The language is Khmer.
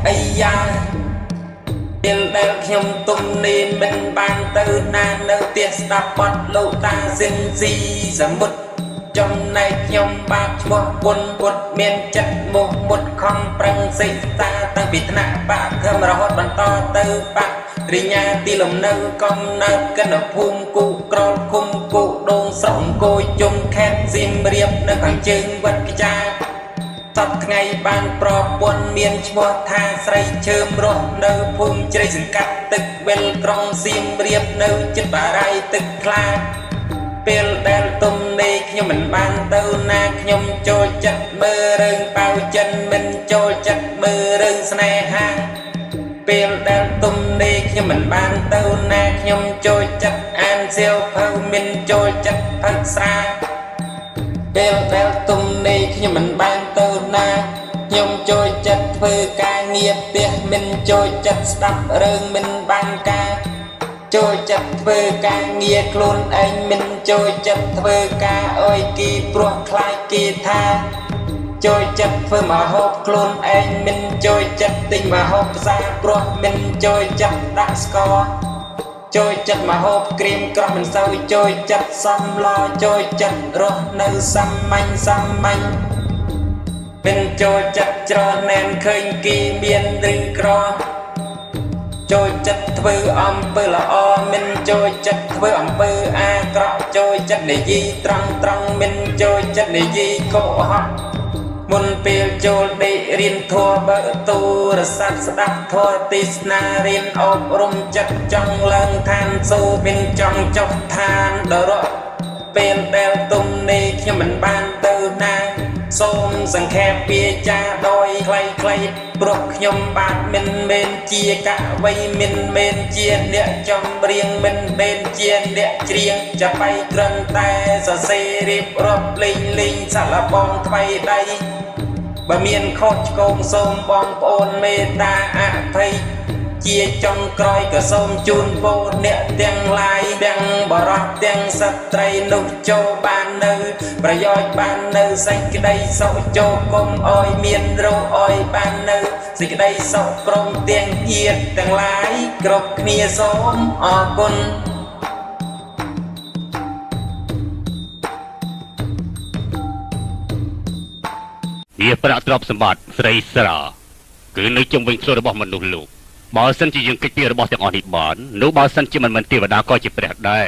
ấy da tiền đeo nhom tung ni mình ban từ na nơi tiền stop bot lâu ta xin gì giảm một trong này nhom bạc một quân một miền chất một không prang xây ta tăng bị nặng bạc thơm ra hót bàn to từ bạc đi nhà ti lồng nơ con nơ cân ở phum cụ cro khum cụ đôn sòng côi chung khét zim riệp nơi khoảng trưng vật cái cha tập ngày ban pro quân miền chua tha say chơm ro nơi phum chơi rừng cắtตึก bên trong zim riệp nơi chất bà raiตึก klaពេលដែលទុំនេះខ្ញុំមិនបានទៅណាខ្ញុំចូលចិត្តមើលរឿងប៉ៅចិនមិនចូលចិត្តមើលរឿងស្នេហាពេលដែលទុំនេះខ្ញុំមិនបានទៅណាខ្ញុំចូលចិត្តអានសៀវភៅមិនចូលចិត្តផឹកស្រាពេលដែលទុំនេះខ្ញុំមិនបានទៅណាខ្ញុំចូលចិត្តធ្វើការងារផ្ទះមិនចូលចិត្តស្ដាប់រឿងមិនបានការចូលចិត្តធ្វើការងារខ្លួនឯងមិនចូលចិត្តធ្វើការអុយគីព្រោះខ្លាចគេថាចូលចិត្តធ្វើមកហូបខ្លួនឯងមិនចូលចិត្តទិញមកហូបផ្សារព្រោះមិនចូលចិត្តដាក់ស្ករចូលចិត្តមកហូបគ្រីមក្រោះមិនសូវចូលចិត្តសំឡចូលចិត្តរស់នៅសាមញ្ញមិនចូលចិត្តច្រើនណែនឃើញគេមានឬក្រចូលចិត្តធ្វើអំពើល្អមិនចូលចិត្តធ្វើអំពើអាក្រក់ចូលចិត្តនិយាយត្រង់មិនចូលចិត្តនិយាយកុហកមុនពេលចូលដេករៀនធម៌បើទូរស័ព្ទស្ដាប់ធម៌ទេសនារៀនអប់រំចិត្តចង់ឡើងឋានសូរមិនចង់ចុះឋានដរៈពេលដែលទុំនេះខ្ញុំមិនបានទៅណាសូមសង្ខេបពាក្យចាដោយខ្លីព្រោះខ្ញុំបាទមិនមែនជាកវីមិនមែនជាអ្នកចម្រៀងមិនមែនជាអ្នកច្រៀងจะไปត្រឹមតែសរសេររៀបរាប់លេងសាឡបងថ្មីដៃបើមានខុសឆ្គងសូមបងប្អូនមេត្តាអភ័យជាចុងក្រោយក៏សូមជូនពរអ្នកទាំងឡាយទាំងបរោះទាំងស្ត្រីនោះចូលបាននៅប្រយោជន៍បាននៅសេចក្តីសុខចូលគុំអោយមានរោគអោយបាននៅសេចក្តីសុខព្រមទាំងជាតិទាំងឡាយគ្រប់គ្នាសូមអរគុណជាប្រាក់ទ្រព្យសម្បត្តិស្រីស្រាគឺនៅជុំវិញខ្លួនរបស់មនុស្សលោកបើសិនជាយើងគិតពីរបស់ទាំងអស់នេះបាននោះបើសិនជាមិនមែនទេវតាក៏ជាព្រះដែរ